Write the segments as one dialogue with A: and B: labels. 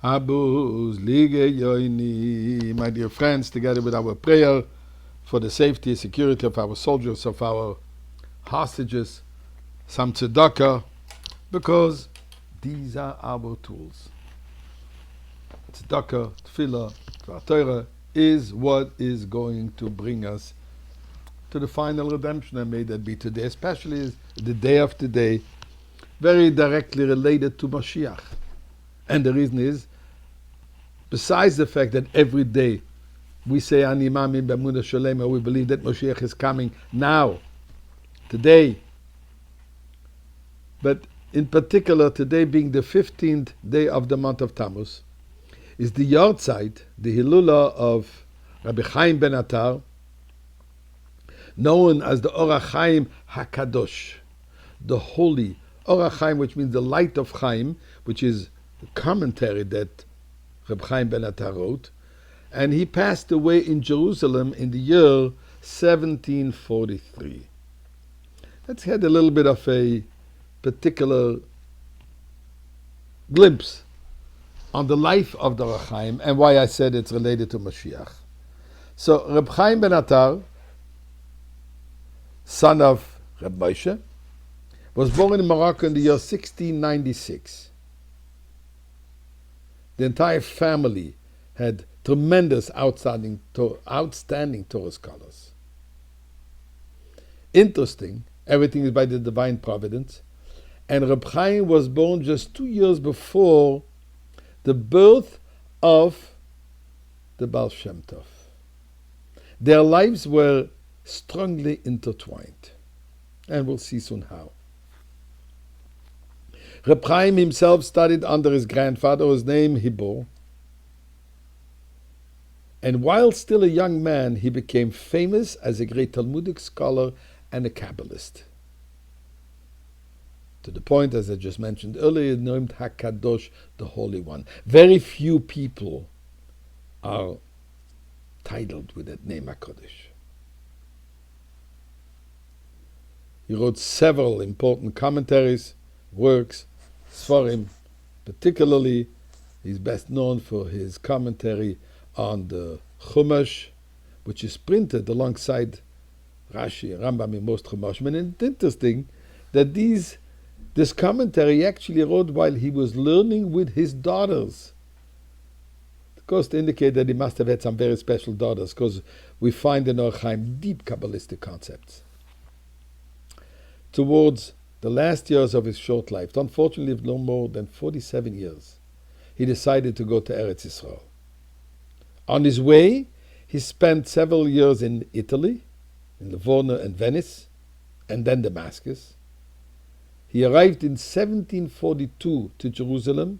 A: Habuz lige yoini, my dear friends, together with our prayer for the safety and security of our soldiers, of our hostages, some tzedakah, because these are our tools. Tzedakah, tefillah, Torah is what is going to bring us to the final redemption, and may that be today, especially the day of today, very directly related to Moshiach. And the reason is, besides the fact that every day we say Ani Mamin B'Emunah Shalema, we believe that Moshiach is coming now, today. But in particular, today being the 15th day of the month of Tammuz, is the yahrzeit, the Hilula of Rabbi Chaim ben Attar, known as the Or HaChaim HaKadosh, the holy Or HaChaim, which means the light of Chaim, which is the commentary that Rabbi Chaim ben Attar wrote, and he passed away in Jerusalem in the year 1743. Let's had a little bit of a particular glimpse on the life of the Or HaChaim and why I said it's related to Moshiach. So Rabbi Chaim ben Attar, son of Rabbi Moshe, was born in Morocco in the year 1696. The entire family had tremendous outstanding Torah scholars. Interesting, everything is by the divine providence. And Reb Chaim was born just 2 years before the birth of the Baal Shem Tov. Their lives were strongly intertwined, and we'll see soon how. Reb Chaim himself studied under his grandfather, whose name Hibor, and while still a young man, he became famous as a great Talmudic scholar and a Kabbalist. To the point, as I just mentioned earlier, named HaKadosh, the Holy One. Very few people are titled with that name, HaKadosh. He wrote several important commentaries, works, Sfarim. Particularly, he's best known for his commentary on the Chumash, which is printed alongside Rashi and Rambam in most Chumashim. And it's interesting that this commentary he actually wrote while he was learning with his daughters. Of course, to indicate that he must have had some very special daughters, because we find in Or HaChaim deep Kabbalistic concepts. Towards the last years of his short life, unfortunately lived no more than 47 years, he decided to go to Eretz Yisrael. On his way, he spent several years in Italy, in Livorno and Venice, and then Damascus. He arrived in 1742 to Jerusalem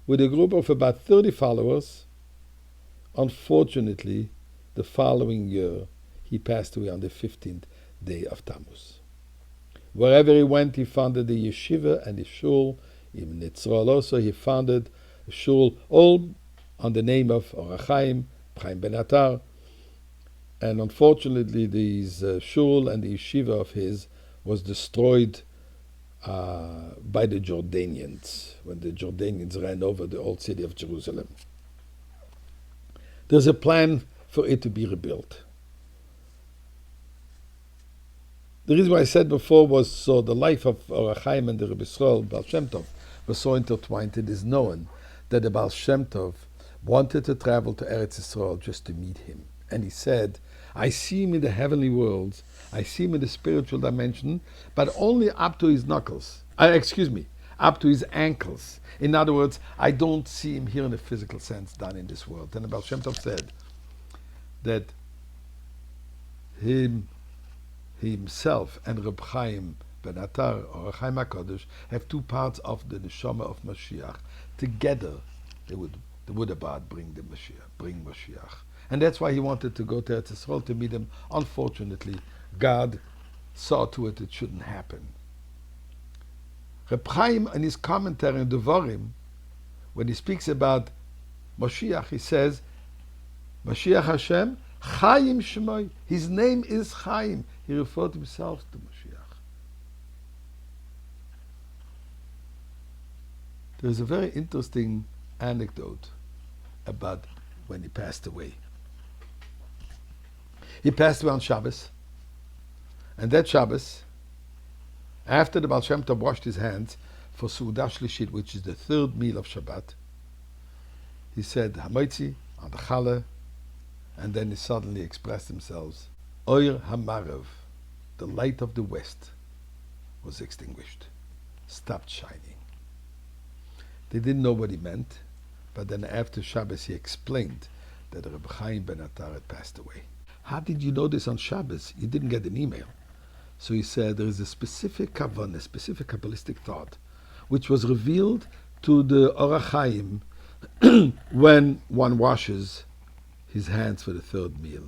A: with a group of about 30 followers. Unfortunately, the following year, he passed away on the 15th day of Tammuz. Wherever he went, he founded a yeshiva and a shul. In Nitzrol also, he founded a shul, all on the name of Or HaChaim, Chaim ben Attar. And unfortunately, these shul and the yeshiva of his was destroyed by the Jordanians, when the Jordanians ran over the old city of Jerusalem. There's a plan for it to be rebuilt. The reason why I said before was so the life of Or HaChaim and the Rebbe Yisrael, Baal Shem Tov, was so intertwined. It is known that the Baal Shem Tov wanted to travel to Eretz Yisrael just to meet him. And he said, I see him in the heavenly worlds, I see him in the spiritual dimension, but only up to his knuckles. Up to his ankles. In other words, I don't see him here in a physical sense done in this world. And the Baal Shem Tov said that himself and Reb Chaim ben Attar, or Chaim HaKadosh, have two parts of the neshama of Moshiach. Together, they would about bring Moshiach. And that's why he wanted to go to Eretz Yisrael to meet him. Unfortunately, God saw to it shouldn't happen. Reb Chaim, in his commentary on Devarim, when he speaks about Moshiach, he says, Moshiach Hashem, Chaim Shemoi. His name is Chaim. He referred himself to Moshiach. There is a very interesting anecdote about when he passed away. He passed away on Shabbos, and that Shabbos, after the Baal Shem Tov washed his hands for Su'udah Shlishit, which is the third meal of Shabbat, he said Hamoitzi on the Challah, and then he suddenly expressed himself. Oir Hamarav, the light of the west, was extinguished, stopped shining. They didn't know what he meant, but then after Shabbos he explained that Reb Chaim ben Attar had passed away. How did you know this on Shabbos? You didn't get an email. So he said there is a specific kavanah, a specific Kabbalistic thought, which was revealed to the Orach Chaim when one washes his hands for the third meal.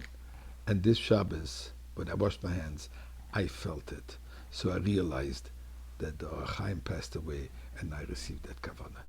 A: And this Shabbos, when I washed my hands, I felt it. So I realized that the Orach Chaim passed away, and I received that kavanah.